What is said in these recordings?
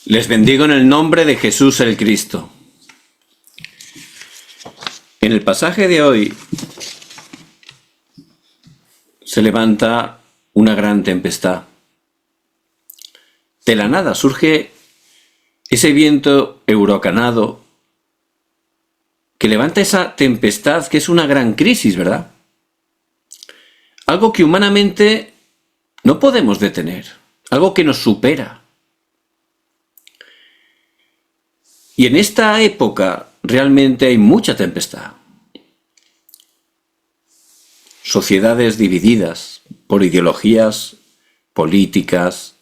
Les bendigo en el nombre de Jesús el Cristo. En el pasaje de hoy se levanta una gran tempestad. De la nada surge ese viento huracanado que levanta esa tempestad que es una gran crisis, ¿verdad? Algo que humanamente no podemos detener, algo que nos supera. Y en esta época realmente hay mucha tempestad. Sociedades divididas por ideologías políticas,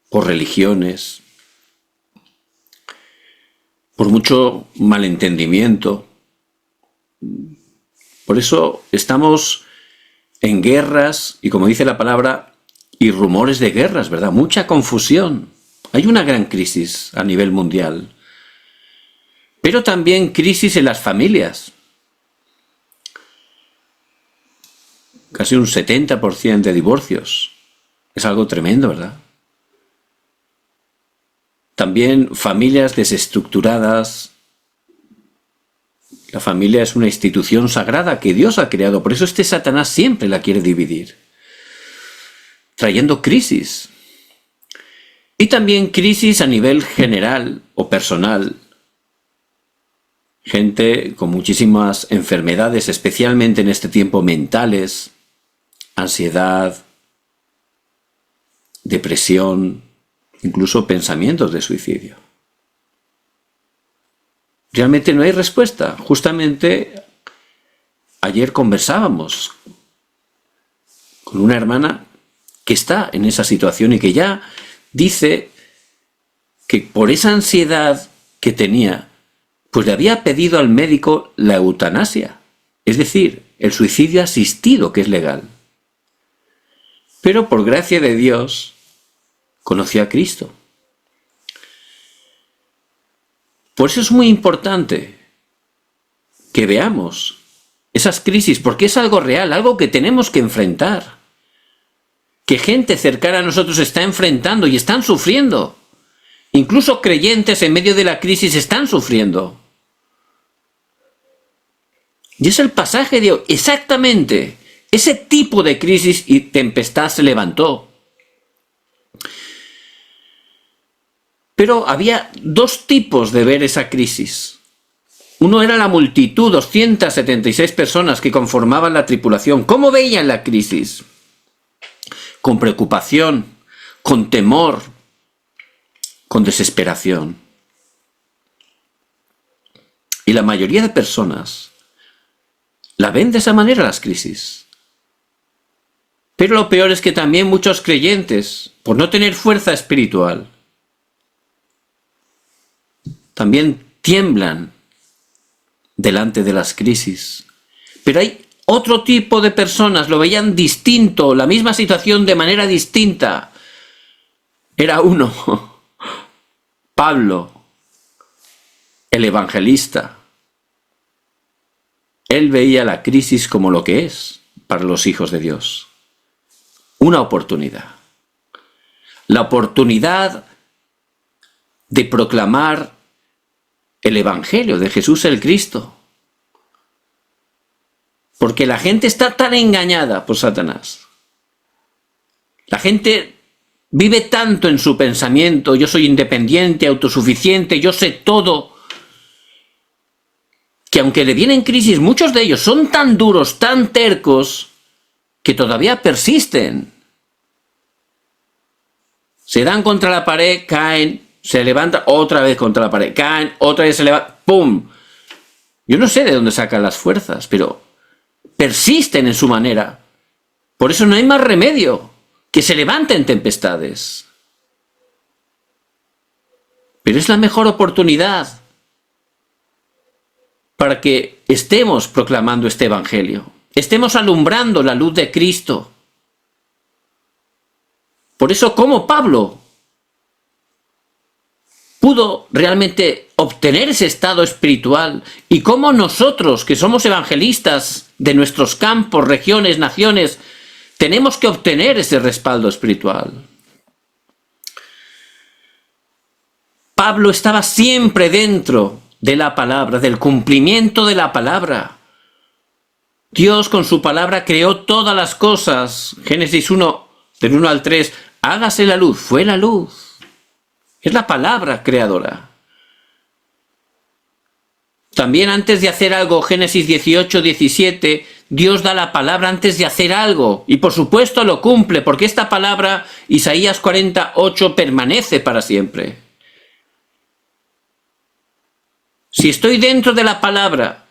por religiones, por mucho malentendimiento. Por eso estamos en guerras y, como dice la palabra, y rumores de guerras, ¿verdad? Mucha confusión. Hay una gran crisis a nivel mundial, pero también crisis en las familias. Casi un 70% de divorcios. Es algo tremendo, ¿verdad? También familias desestructuradas. La familia es una institución sagrada que Dios ha creado, por eso Satanás siempre la quiere dividir, trayendo crisis. Y también crisis a nivel general o personal. Gente con muchísimas enfermedades, especialmente en este tiempo mentales, ansiedad, depresión, incluso pensamientos de suicidio. Realmente no hay respuesta. Justamente ayer conversábamos con una hermana que está en esa situación y que ya dice que por esa ansiedad que tenía, pues le había pedido al médico la eutanasia, es decir, el suicidio asistido, que es legal. Pero por gracia de Dios conoció a Cristo. Por eso es muy importante que veamos esas crisis, porque es algo real, algo que tenemos que enfrentar. Que gente cercana a nosotros está enfrentando y están sufriendo. Incluso creyentes en medio de la crisis están sufriendo. Y es el pasaje de hoy, exactamente. Ese tipo de crisis y tempestad se levantó. Pero había dos tipos de ver esa crisis. Uno era la multitud, 276 personas que conformaban la tripulación. ¿Cómo veían la crisis? Con preocupación, con temor, con desesperación. Y la mayoría de personas la ven de esa manera las crisis. Pero lo peor es que también muchos creyentes, por no tener fuerza espiritual, también tiemblan delante de las crisis. Pero hay otro tipo de personas, lo veían distinto, la misma situación de manera distinta. Era uno, Pablo, el evangelista. Él veía la crisis como lo que es para los hijos de Dios. Una oportunidad. La oportunidad de proclamar el Evangelio de Jesús el Cristo. Porque la gente está tan engañada por Satanás. La gente vive tanto en su pensamiento, yo soy independiente, autosuficiente, yo sé todo, que aunque le vienen crisis, muchos de ellos son tan duros, tan tercos, que todavía persisten. Se dan contra la pared, caen, se levantan otra vez contra la pared, caen, otra vez se levantan, ¡pum! Yo no sé de dónde sacan las fuerzas, pero persisten en su manera. Por eso no hay más remedio que se levanten tempestades. Pero es la mejor oportunidad para que estemos proclamando este Evangelio. Estemos alumbrando la luz de Cristo. Por eso, como Pablo pudo realmente obtener ese estado espiritual y cómo nosotros, que somos evangelistas de nuestros campos, regiones, naciones, tenemos que obtener ese respaldo espiritual. Pablo estaba siempre dentro de la palabra, del cumplimiento de la palabra. Dios con su palabra creó todas las cosas. Génesis 1, del 1 al 3, hágase la luz, fue la luz. Es la palabra creadora. También antes de hacer algo, Génesis 18, 17, Dios da la palabra antes de hacer algo. Y por supuesto lo cumple, porque esta palabra, Isaías 48, permanece para siempre. Si estoy dentro de la palabra,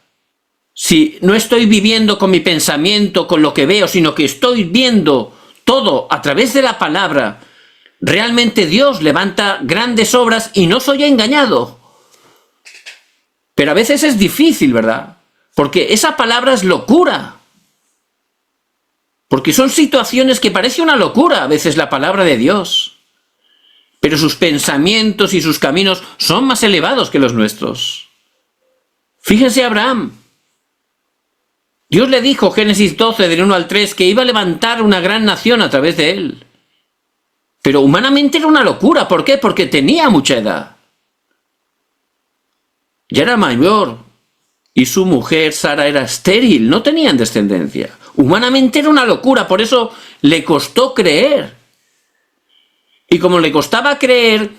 si no estoy viviendo con mi pensamiento, con lo que veo, sino que estoy viendo todo a través de la palabra, realmente Dios levanta grandes obras y no soy engañado. Pero a veces es difícil, ¿verdad? Porque esa palabra es locura. Porque son situaciones que parece una locura a veces la palabra de Dios. Pero sus pensamientos y sus caminos son más elevados que los nuestros. Fíjense a Abraham. Dios le dijo, Génesis 12, del 1 al 3, que iba a levantar una gran nación a través de él. Pero humanamente era una locura. ¿Por qué? Porque tenía mucha edad. Ya era mayor. Y su mujer, Sara, era estéril. No tenían descendencia. Humanamente era una locura. Por eso le costó creer. Y como le costaba creer,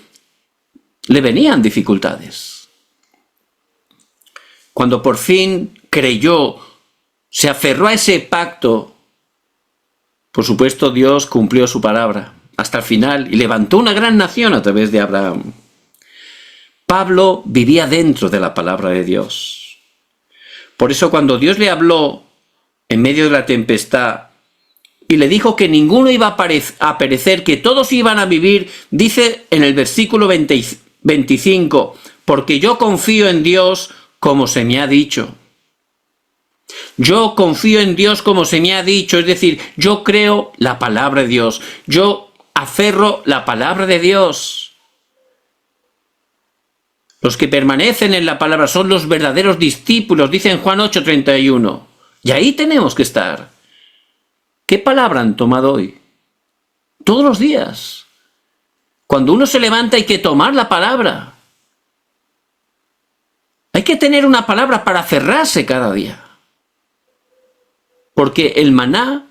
le venían dificultades. Cuando por fin creyó, se aferró a ese pacto, por supuesto Dios cumplió su palabra hasta el final y levantó una gran nación a través de Abraham. Pablo vivía dentro de la palabra de Dios. Por eso cuando Dios le habló en medio de la tempestad y le dijo que ninguno iba a perecer, que todos iban a vivir, dice en el versículo 25, porque yo confío en Dios como se me ha dicho. Yo confío en Dios como se me ha dicho, es decir, yo creo la palabra de Dios, yo aferro la palabra de Dios. Los que permanecen en la palabra son los verdaderos discípulos, dice en Juan 8:31. Y ahí tenemos que estar. ¿Qué palabra han tomado hoy? Todos los días. Cuando uno se levanta hay que tomar la palabra. Hay que tener una palabra para aferrarse cada día. Porque el maná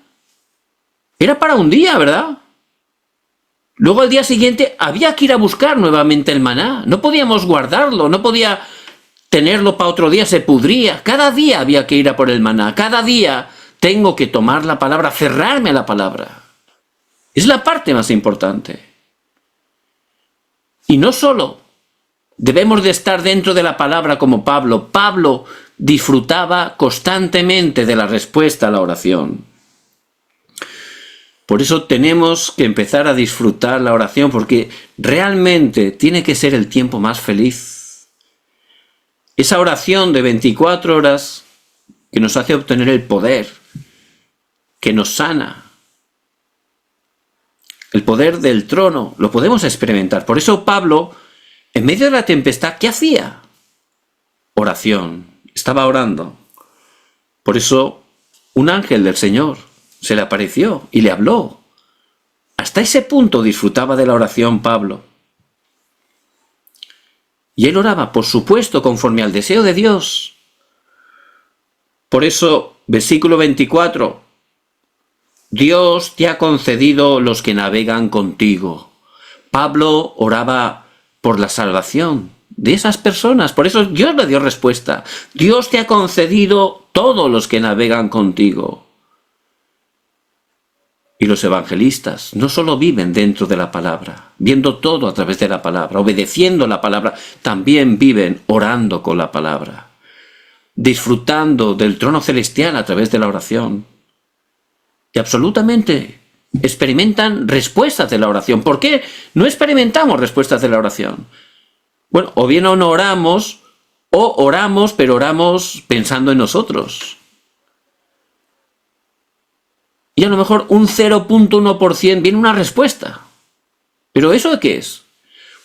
era para un día, ¿verdad? Luego al día siguiente había que ir a buscar nuevamente el maná. No podíamos guardarlo, no podía tenerlo para otro día, se pudría. Cada día había que ir a por el maná. Cada día tengo que tomar la palabra, aferrarme a la palabra. Es la parte más importante. Y no solo debemos de estar dentro de la palabra como Pablo. Pablo disfrutaba constantemente de la respuesta a la oración. Por eso tenemos que empezar a disfrutar la oración, porque realmente tiene que ser el tiempo más feliz. Esa oración de 24 horas que nos hace obtener el poder, que nos sana. El poder del trono lo podemos experimentar. Por eso Pablo, en medio de la tempestad, ¿qué hacía? Oración. Estaba orando. Por eso un ángel del Señor se le apareció y le habló. Hasta ese punto disfrutaba de la oración Pablo. Y él oraba, por supuesto, conforme al deseo de Dios. Por eso, versículo 24, Dios te ha concedido los que navegan contigo. Pablo oraba por la salvación de esas personas. Por eso Dios le dio respuesta. Dios te ha concedido todos los que navegan contigo. Y los evangelistas no solo viven dentro de la palabra, viendo todo a través de la palabra, obedeciendo la palabra, también viven orando con la palabra, disfrutando del trono celestial a través de la oración. Y absolutamente experimentan respuestas de la oración. ¿Por qué no experimentamos respuestas de la oración? Bueno, o bien no oramos, o oramos, pero oramos pensando en nosotros. Y a lo mejor un 0.1% viene una respuesta. ¿Pero eso de qué es?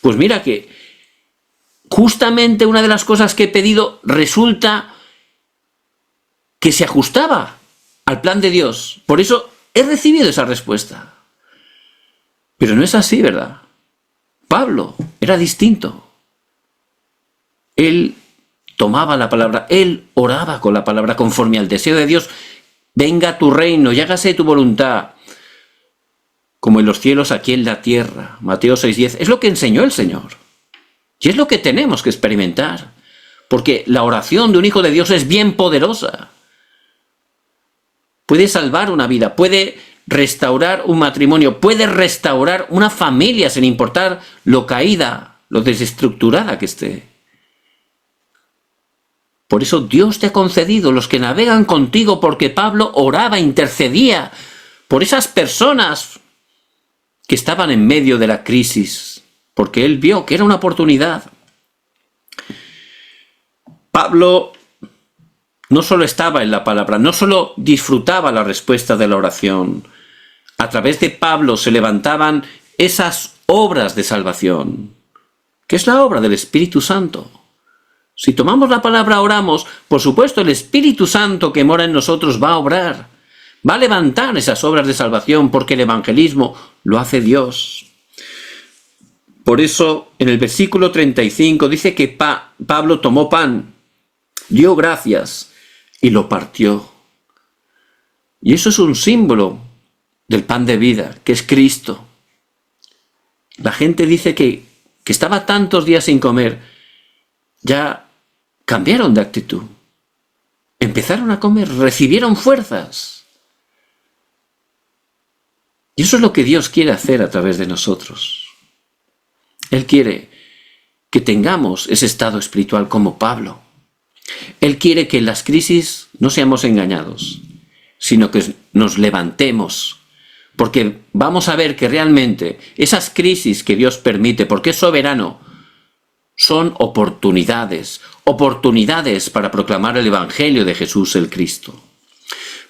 Pues mira que justamente una de las cosas que he pedido resulta que se ajustaba al plan de Dios. Por eso he recibido esa respuesta. Pero no es así, ¿verdad? Pablo era distinto. Él tomaba la palabra, él oraba con la palabra conforme al deseo de Dios. Venga tu reino y hágase tu voluntad, como en los cielos, aquí en la tierra. Mateo 6:10. Es lo que enseñó el Señor. Y es lo que tenemos que experimentar. Porque la oración de un hijo de Dios es bien poderosa. Puede salvar una vida, puede restaurar un matrimonio, puede restaurar una familia sin importar lo caída, lo desestructurada que esté. Por eso Dios te ha concedido los que navegan contigo, porque Pablo oraba, intercedía por esas personas que estaban en medio de la crisis, porque él vio que era una oportunidad. Pablo no solo estaba en la palabra, no solo disfrutaba la respuesta de la oración. A través de Pablo se levantaban esas obras de salvación, que es la obra del Espíritu Santo. Si tomamos la palabra oramos, por supuesto el Espíritu Santo que mora en nosotros va a obrar, va a levantar esas obras de salvación, porque el evangelismo lo hace Dios. Por eso en el versículo 35 dice que Pablo tomó pan, dio gracias y lo partió. Y eso es un símbolo del pan de vida, que es Cristo. La gente dice que estaba tantos días sin comer, ya cambiaron de actitud. Empezaron a comer, recibieron fuerzas. Y eso es lo que Dios quiere hacer a través de nosotros. Él quiere que tengamos ese estado espiritual como Pablo. Él quiere que en las crisis no seamos engañados, sino que nos levantemos, porque vamos a ver que realmente esas crisis que Dios permite, porque es soberano, son oportunidades para proclamar el Evangelio de Jesús el Cristo.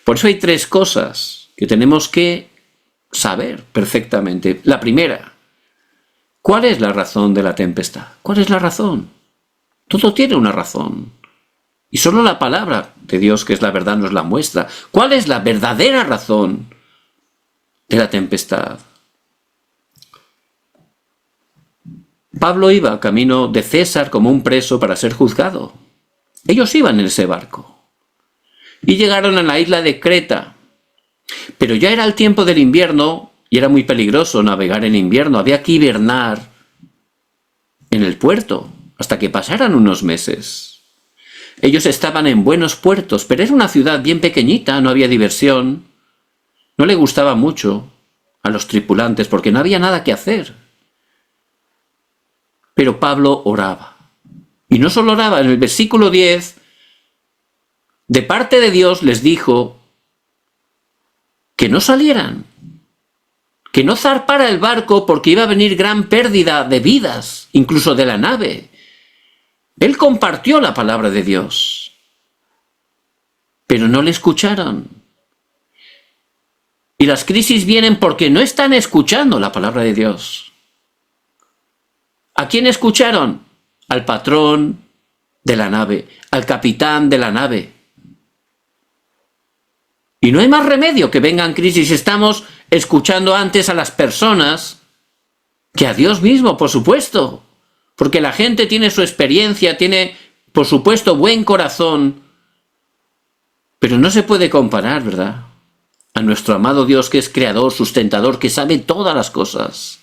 Por eso hay tres cosas que tenemos que saber perfectamente. La primera, ¿cuál es la razón de la tempestad? ¿Cuál es la razón? Todo tiene una razón. Y solo la palabra de Dios, que es la verdad, nos la muestra. ¿Cuál es la verdadera razón de la tempestad? Pablo iba camino de César como un preso para ser juzgado. Ellos iban en ese barco. Y llegaron a la isla de Creta. Pero ya era el tiempo del invierno y era muy peligroso navegar en invierno. Había que hibernar en el puerto hasta que pasaran unos meses. Ellos estaban en buenos puertos, pero era una ciudad bien pequeñita, no había diversión. No le gustaba mucho a los tripulantes porque no había nada que hacer. Pero Pablo oraba. Y no solo oraba, en el versículo 10, de parte de Dios les dijo que no salieran, que no zarpara el barco porque iba a venir gran pérdida de vidas, incluso de la nave. Él compartió la palabra de Dios, pero no le escucharon. Y las crisis vienen porque no están escuchando la palabra de Dios. ¿A quién escucharon? Al patrón de la nave, al capitán de la nave. Y no hay más remedio que vengan crisis. Estamos escuchando antes a las personas que a Dios mismo, por supuesto. Porque la gente tiene su experiencia, tiene, por supuesto, buen corazón. Pero no se puede comparar, ¿verdad?, a nuestro amado Dios, que es creador, sustentador, que sabe todas las cosas.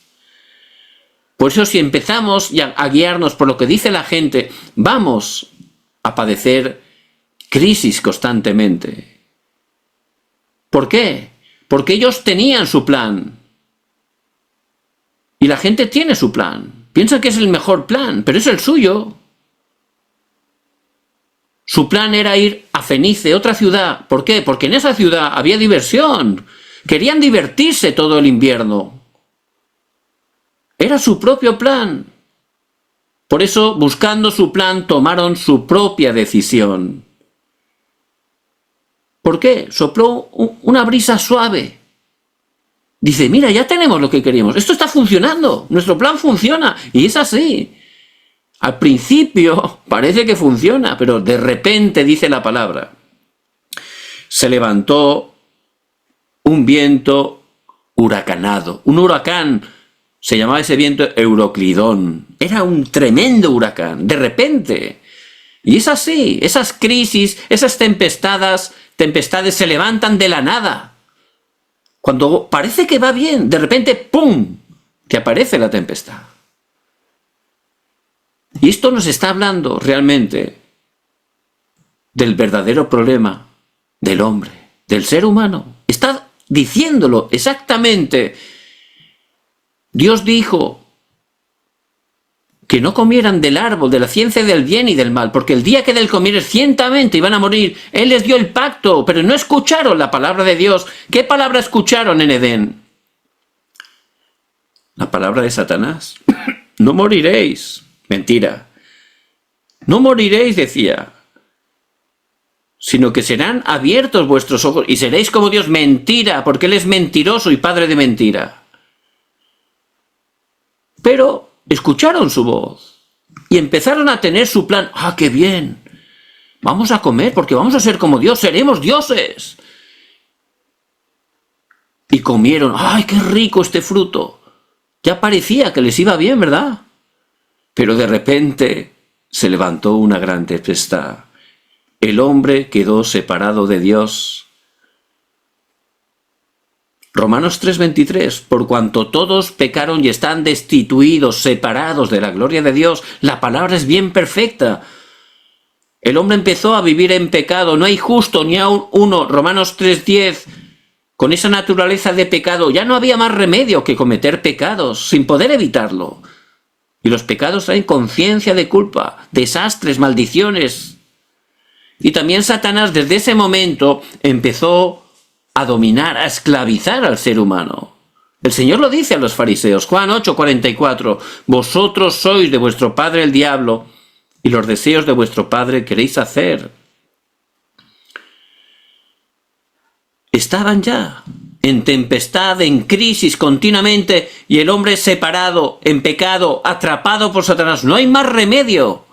Por eso, si empezamos a guiarnos por lo que dice la gente, vamos a padecer crisis constantemente. ¿Por qué? Porque ellos tenían su plan. Y la gente tiene su plan. Piensa que es el mejor plan, pero es el suyo. Su plan era ir a Fenice, otra ciudad. ¿Por qué? Porque en esa ciudad había diversión. Querían divertirse todo el invierno. Era su propio plan. Por eso, buscando su plan, tomaron su propia decisión. ¿Por qué? Sopló una brisa suave. Dice, mira, ya tenemos lo que queríamos. Esto está funcionando. Nuestro plan funciona. Y es así. Al principio parece que funciona, pero de repente, dice la palabra, se levantó un viento huracanado. Un huracán Se llamaba ese viento Euroclidón. Era un tremendo huracán, de repente. Y es así, esas crisis, esas tempestades se levantan de la nada. Cuando parece que va bien, de repente, ¡pum!, que aparece la tempestad. Y esto nos está hablando realmente del verdadero problema del hombre, del ser humano. Está diciéndolo exactamente. Dios dijo que no comieran del árbol de la ciencia del bien y del mal, porque el día que del comieres ciertamente iban a morir. Él les dio el pacto, pero no escucharon la palabra de Dios. ¿Qué palabra escucharon en Edén? La palabra de Satanás. No moriréis. Mentira. No moriréis, decía, sino que serán abiertos vuestros ojos y seréis como Dios. Mentira, porque Él es mentiroso y padre de mentira. Pero escucharon su voz y empezaron a tener su plan. ¡Ah, qué bien! Vamos a comer porque vamos a ser como Dios, seremos dioses. Y comieron. ¡Ay, qué rico este fruto! Ya parecía que les iba bien, ¿verdad? Pero de repente se levantó una gran tempestad. El hombre quedó separado de Dios. Romanos 3:23, por cuanto todos pecaron y están destituidos, separados de la gloria de Dios. La palabra es bien perfecta. El hombre empezó a vivir en pecado, no hay justo ni aun uno. Romanos 3:10, con esa naturaleza de pecado, ya no había más remedio que cometer pecados, sin poder evitarlo. Y los pecados traen conciencia de culpa, desastres, maldiciones. Y también Satanás desde ese momento empezó a dominar, a esclavizar al ser humano. El Señor lo dice a los fariseos, Juan 8:44, vosotros sois de vuestro padre el diablo, y los deseos de vuestro padre queréis hacer. Estaban ya en tempestad, en crisis continuamente, y el hombre separado, en pecado, atrapado por Satanás. No hay más remedio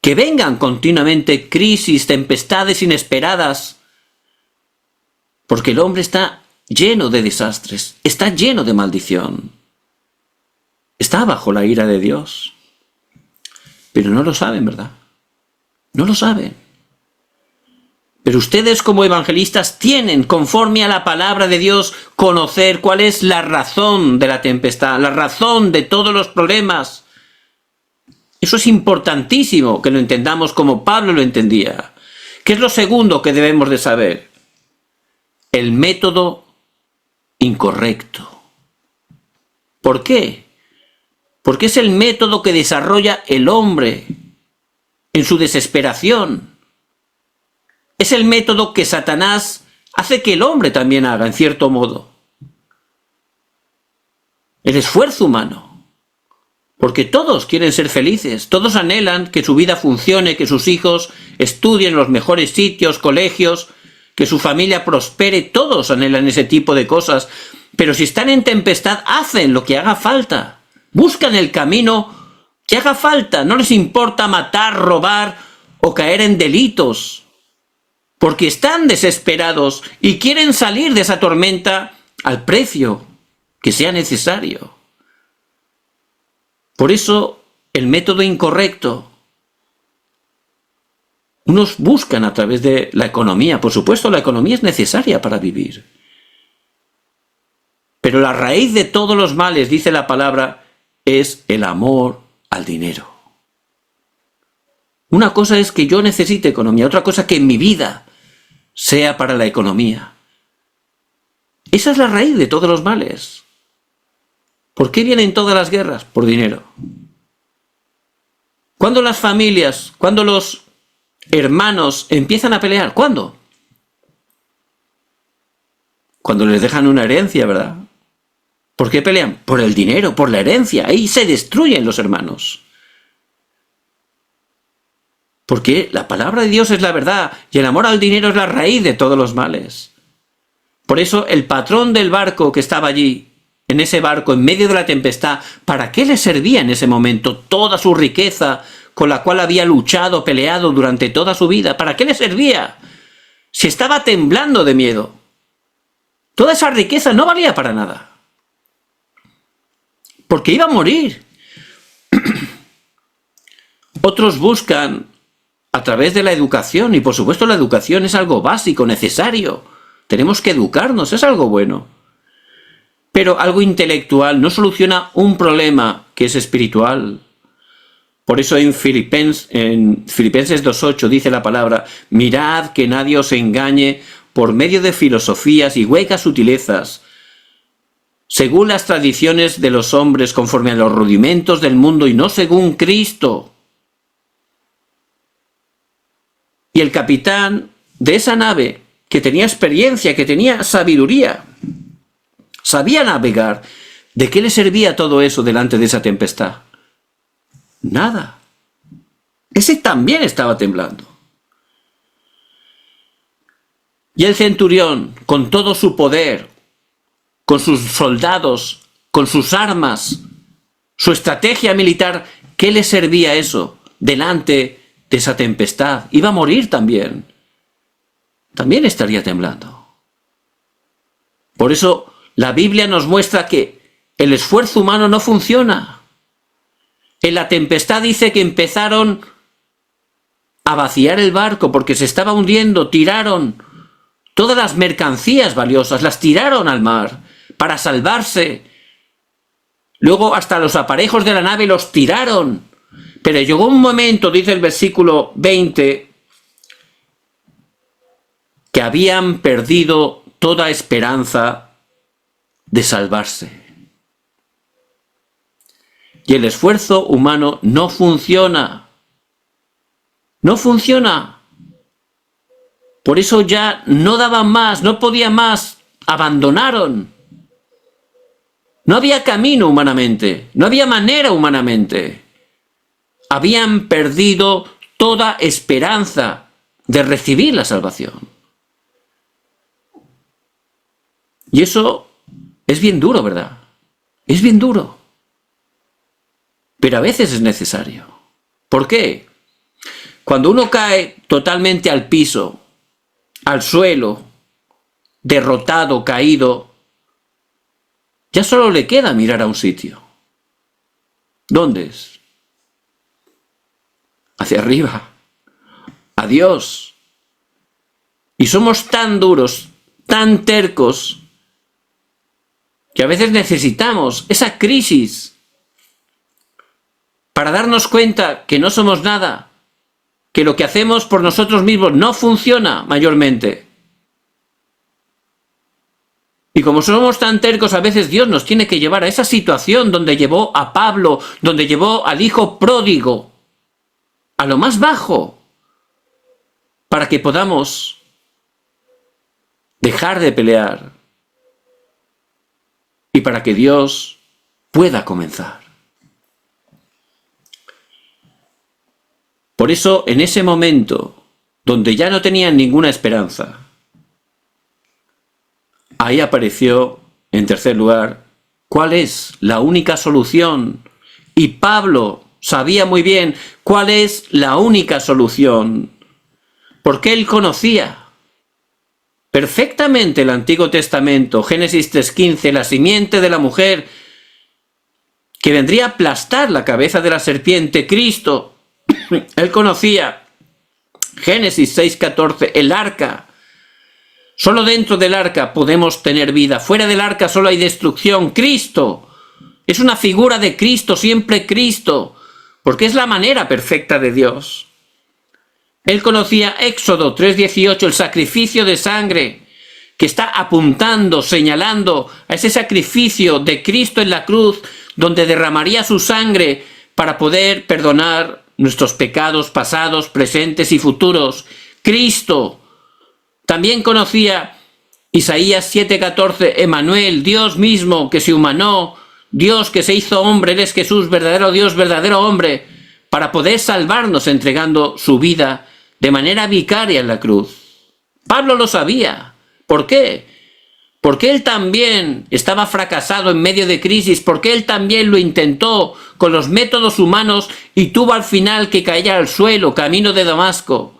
que vengan continuamente crisis, tempestades inesperadas, porque el hombre está lleno de desastres, está lleno de maldición, está bajo la ira de Dios. Pero no lo saben, ¿verdad? No lo saben. Pero ustedes como evangelistas tienen, conforme a la palabra de Dios, conocer cuál es la razón de la tempestad, la razón de todos los problemas. Eso es importantísimo que lo entendamos como Pablo lo entendía. ¿Qué es lo segundo que debemos de saber? El método incorrecto. ¿Por qué? Porque es el método que desarrolla el hombre en su desesperación. Es el método que Satanás hace que el hombre también haga, en cierto modo. El esfuerzo humano. Porque todos quieren ser felices, todos anhelan que su vida funcione, que sus hijos estudien en los mejores sitios, colegios, que su familia prospere, todos anhelan ese tipo de cosas. Pero si están en tempestad, hacen lo que haga falta. Buscan el camino que haga falta. No les importa matar, robar o caer en delitos. Porque están desesperados y quieren salir de esa tormenta al precio que sea necesario. Por eso, el método incorrecto. Unos buscan a través de la economía. Por supuesto, la economía es necesaria para vivir. Pero la raíz de todos los males, dice la palabra, es el amor al dinero. Una cosa es que yo necesite economía, otra cosa que en mi vida sea para la economía. Esa es la raíz de todos los males. ¿Por qué vienen todas las guerras? Por dinero. ¿Cuándo las familias, cuándo los hermanos empiezan a pelear? ¿Cuándo? Cuando les dejan una herencia, ¿verdad? ¿Por qué pelean? Por el dinero, por la herencia. Ahí se destruyen los hermanos. Porque la palabra de Dios es la verdad y el amor al dinero es la raíz de todos los males. Por eso el patrón del barco que estaba allí, en ese barco, en medio de la tempestad, ¿para qué le servía en ese momento toda su riqueza con la cual había luchado, peleado durante toda su vida? ¿Para qué le servía? Si estaba temblando de miedo. Toda esa riqueza no valía para nada. porque iba a morir. Otros buscan a través de la educación, y por supuesto la educación es algo básico, necesario. Tenemos que educarnos, es algo bueno. Pero algo intelectual no soluciona un problema que es espiritual. Por eso en Filipenses 2:8 dice la palabra: mirad que nadie os engañe por medio de filosofías y huecas sutilezas, según las tradiciones de los hombres, conforme a los rudimentos del mundo y no según Cristo. Y el capitán de esa nave, que tenía experiencia, que tenía sabiduría, sabía navegar, ¿de qué le servía todo eso delante de esa tempestad? Nada. Ese también estaba temblando. Y el centurión, con todo su poder, con sus soldados, con sus armas, su estrategia militar, ¿qué le servía eso delante de esa tempestad? Iba a morir también. También estaría temblando. Por eso la Biblia nos muestra que el esfuerzo humano no funciona. En la tempestad dice que empezaron a vaciar el barco porque se estaba hundiendo, tiraron todas las mercancías valiosas, las tiraron al mar para salvarse. Luego hasta los aparejos de la nave los tiraron. Pero llegó un momento, dice el versículo 20, que habían perdido toda esperanza de salvarse. Y el esfuerzo humano no funciona. No funciona. Por eso ya no daban más, no podían más, abandonaron. No había camino humanamente, no había manera humanamente. Habían perdido toda esperanza de recibir la salvación. Y eso es bien duro, ¿verdad? Es bien duro. Pero a veces es necesario. ¿Por qué? Cuando uno cae totalmente al piso, al suelo, derrotado, caído, ya solo le queda mirar a un sitio. ¿Dónde es? Hacia arriba. A Dios. Y somos tan duros, tan tercos, que a veces necesitamos esa crisis para darnos cuenta que no somos nada, que lo que hacemos por nosotros mismos no funciona mayormente. Y como somos tan tercos, a veces Dios nos tiene que llevar a esa situación donde llevó a Pablo, donde llevó al hijo pródigo, a lo más bajo, para que podamos dejar de pelear y para que Dios pueda comenzar. Por eso, en ese momento, donde ya no tenían ninguna esperanza, ahí apareció, en tercer lugar, cuál es la única solución. Y Pablo sabía muy bien cuál es la única solución, porque él conocía perfectamente el Antiguo Testamento, Génesis 3:15, la simiente de la mujer que vendría a aplastar la cabeza de la serpiente, Cristo. Él conocía Génesis 6:14, el arca. Solo dentro del arca podemos tener vida. Fuera del arca solo hay destrucción. Cristo es una figura de Cristo, siempre Cristo, porque es la manera perfecta de Dios. Él conocía Éxodo 3:18, el sacrificio de sangre, que está apuntando, señalando a ese sacrificio de Cristo en la cruz, donde derramaría su sangre para poder perdonar nuestros pecados pasados, presentes y futuros. Cristo. También conocía Isaías 7:14, Emmanuel, Dios mismo que se humanó, Dios que se hizo hombre, Él es Jesús, verdadero Dios, verdadero hombre, para poder salvarnos entregando su vida de manera vicaria en la cruz. Pablo lo sabía. ¿Por qué? Porque él también estaba fracasado en medio de crisis, porque él también lo intentó con los métodos humanos y tuvo al final que caer al suelo, camino de Damasco.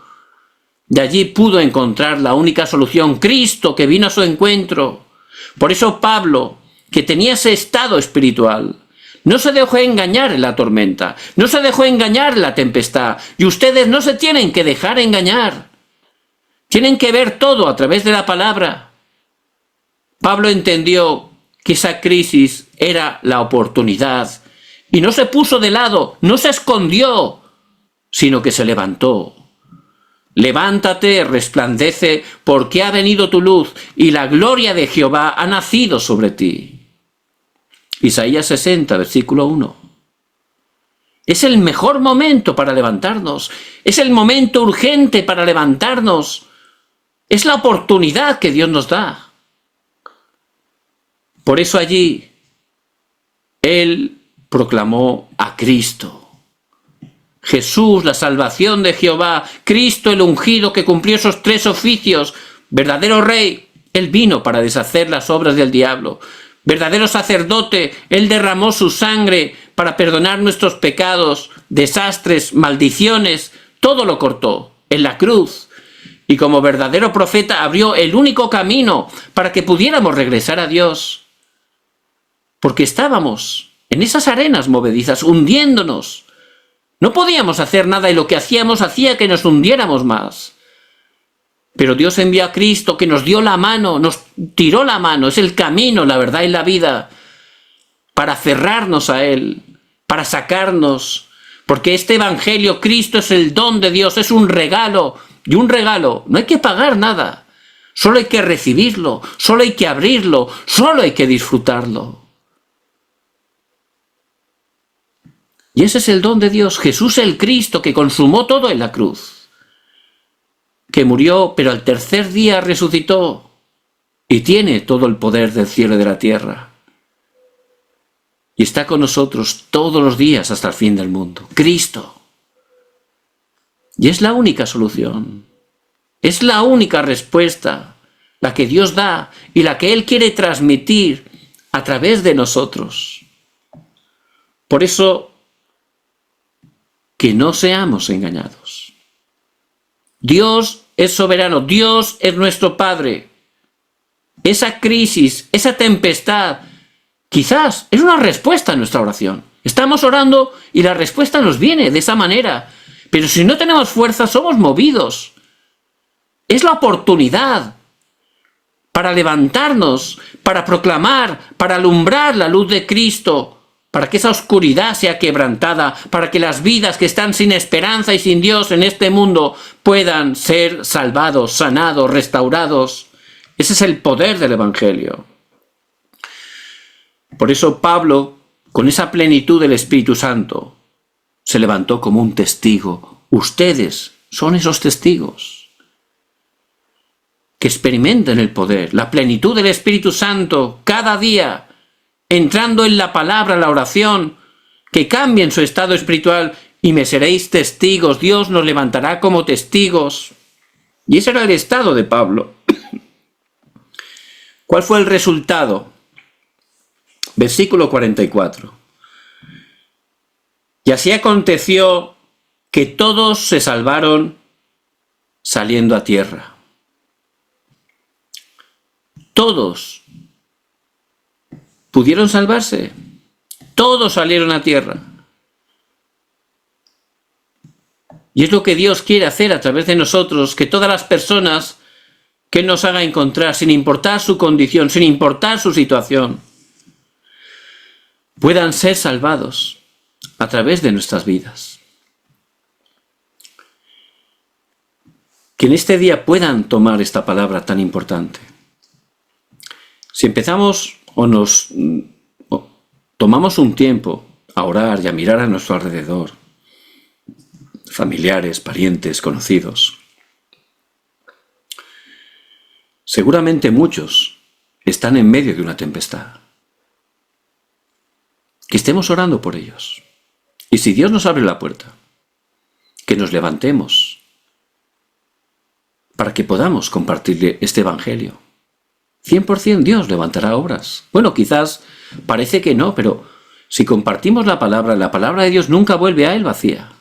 De allí pudo encontrar la única solución, Cristo, que vino a su encuentro. Por eso Pablo, que tenía ese estado espiritual, no se dejó engañar en la tormenta, no se dejó engañar en la tempestad, y ustedes no se tienen que dejar engañar. Tienen que ver todo a través de la palabra. Pablo entendió que esa crisis era la oportunidad y no se puso de lado, no se escondió, sino que se levantó. Levántate, resplandece, porque ha venido tu luz y la gloria de Jehová ha nacido sobre ti. Isaías 60, versículo 1. Es el mejor momento para levantarnos, es el momento urgente para levantarnos, es la oportunidad que Dios nos da. Por eso allí Él proclamó a Cristo. Jesús, la salvación de Jehová, Cristo el ungido que cumplió esos 3 oficios, verdadero rey, Él vino para deshacer las obras del diablo. Verdadero sacerdote, Él derramó su sangre para perdonar nuestros pecados, desastres, maldiciones, todo lo cortó en la cruz. Y como verdadero profeta abrió el único camino para que pudiéramos regresar a Dios. Porque estábamos en esas arenas movedizas, hundiéndonos. No podíamos hacer nada y lo que hacíamos hacía que nos hundiéramos más. Pero Dios envió a Cristo que nos dio la mano, nos tiró la mano, es el camino, la verdad y la vida, para aferrarnos a Él, para sacarnos, porque este Evangelio, Cristo es el don de Dios, es un regalo, y un regalo, no hay que pagar nada, solo hay que recibirlo, solo hay que abrirlo, solo hay que disfrutarlo. Y ese es el don de Dios, Jesús el Cristo, que consumó todo en la cruz, que murió, pero al tercer día resucitó y tiene todo el poder del cielo y de la tierra. Y está con nosotros todos los días hasta el fin del mundo, Cristo. Y es la única solución, es la única respuesta, la que Dios da y la que Él quiere transmitir a través de nosotros. Por eso, que no seamos engañados. Dios es soberano, Dios es nuestro Padre. Esa crisis, esa tempestad, quizás es una respuesta a nuestra oración. Estamos orando y la respuesta nos viene de esa manera. Pero si no tenemos fuerza, somos movidos. Es la oportunidad para levantarnos, para proclamar, para alumbrar la luz de Cristo, para que esa oscuridad sea quebrantada, para que las vidas que están sin esperanza y sin Dios en este mundo puedan ser salvados, sanados, restaurados. Ese es el poder del Evangelio. Por eso Pablo, con esa plenitud del Espíritu Santo, se levantó como un testigo. Ustedes son esos testigos que experimenten el poder, la plenitud del Espíritu Santo cada día, entrando en la palabra, la oración, que cambien su estado espiritual y me seréis testigos. Dios nos levantará como testigos. Y ese era el estado de Pablo. ¿Cuál fue el resultado? Versículo 44. Y así aconteció que todos se salvaron saliendo a tierra. Todos pudieron salvarse. Todos salieron a tierra. Y es lo que Dios quiere hacer a través de nosotros, que todas las personas que Él nos haga encontrar, sin importar su condición, sin importar su situación, puedan ser salvados a través de nuestras vidas. Que en este día puedan tomar esta palabra tan importante. Si empezamos o tomamos un tiempo a orar y a mirar a nuestro alrededor, familiares, parientes, conocidos, seguramente muchos están en medio de una tempestad. Que estemos orando por ellos. Y si Dios nos abre la puerta, que nos levantemos para que podamos compartirle este Evangelio. 100% Dios levantará obras. Bueno, quizás parece que no, pero si compartimos la palabra de Dios nunca vuelve a Él vacía,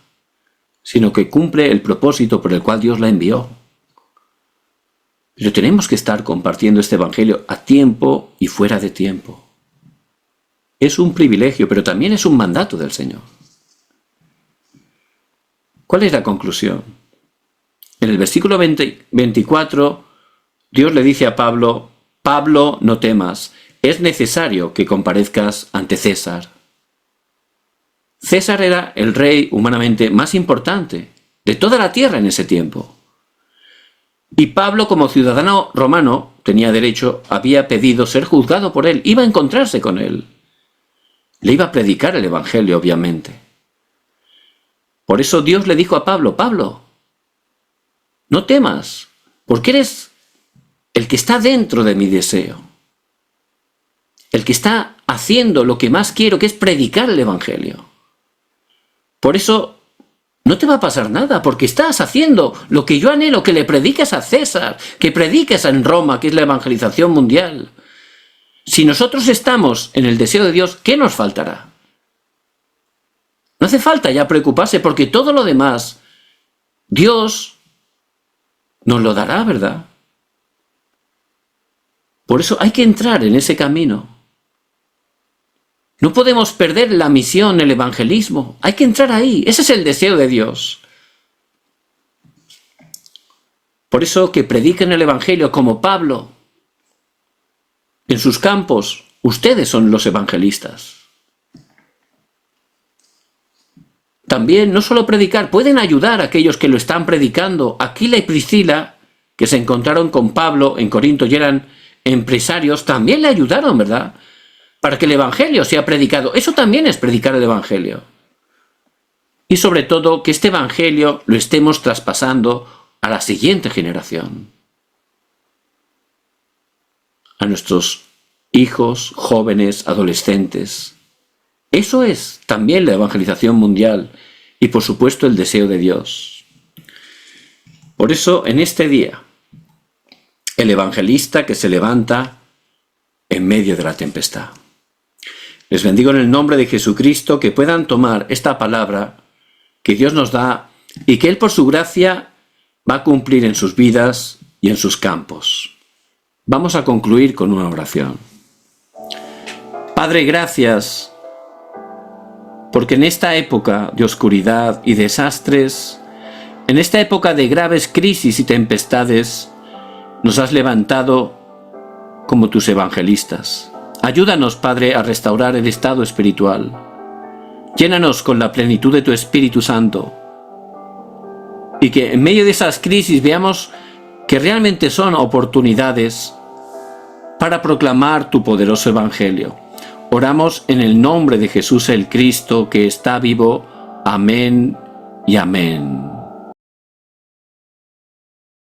sino que cumple el propósito por el cual Dios la envió. Pero tenemos que estar compartiendo este Evangelio a tiempo y fuera de tiempo. es un privilegio, pero también es un mandato del Señor. ¿Cuál es la conclusión? En el versículo 24, Dios le dice a Pablo: Pablo, no temas, es necesario que comparezcas ante César. César era el rey humanamente más importante de toda la tierra en ese tiempo. Y Pablo, como ciudadano romano, tenía derecho, había pedido ser juzgado por él, iba a encontrarse con él. Le iba a predicar el evangelio, obviamente. Por eso Dios le dijo a Pablo: Pablo, no temas, porque eres el que está dentro de mi deseo. El que está haciendo lo que más quiero, que es predicar el evangelio. Por eso no te va a pasar nada, porque estás haciendo lo que yo anhelo, que le prediques a César, que prediques en Roma, que es la evangelización mundial. Si nosotros estamos en el deseo de Dios, ¿qué nos faltará? No hace falta ya preocuparse, porque todo lo demás, Dios nos lo dará, ¿verdad? Por eso hay que entrar en ese camino. No podemos perder la misión, el evangelismo. Hay que entrar ahí. Ese es el deseo de Dios. Por eso que prediquen el evangelio como Pablo. En sus campos, ustedes son los evangelistas. También, no solo predicar, pueden ayudar a aquellos que lo están predicando. Aquila y Priscila, que se encontraron con Pablo en Corinto y eran empresarios, también le ayudaron, ¿verdad?, para que el evangelio sea predicado. Eso también es predicar el evangelio. Y sobre todo, que este evangelio lo estemos traspasando a la siguiente generación. A nuestros hijos, jóvenes, adolescentes. Eso es también la evangelización mundial y, por supuesto, el deseo de Dios. Por eso, en este día, el evangelista que se levanta en medio de la tempestad. Les bendigo en el nombre de Jesucristo, que puedan tomar esta palabra que Dios nos da y que Él por su gracia va a cumplir en sus vidas y en sus campos. Vamos a concluir con una oración. Padre, gracias, porque en esta época de oscuridad y desastres, en esta época de graves crisis y tempestades, nos has levantado como tus evangelistas. Ayúdanos, Padre, a restaurar el estado espiritual. Llénanos con la plenitud de tu Espíritu Santo. Y que en medio de esas crisis veamos que realmente son oportunidades para proclamar tu poderoso Evangelio. Oramos en el nombre de Jesús el Cristo, que está vivo. Amén y amén.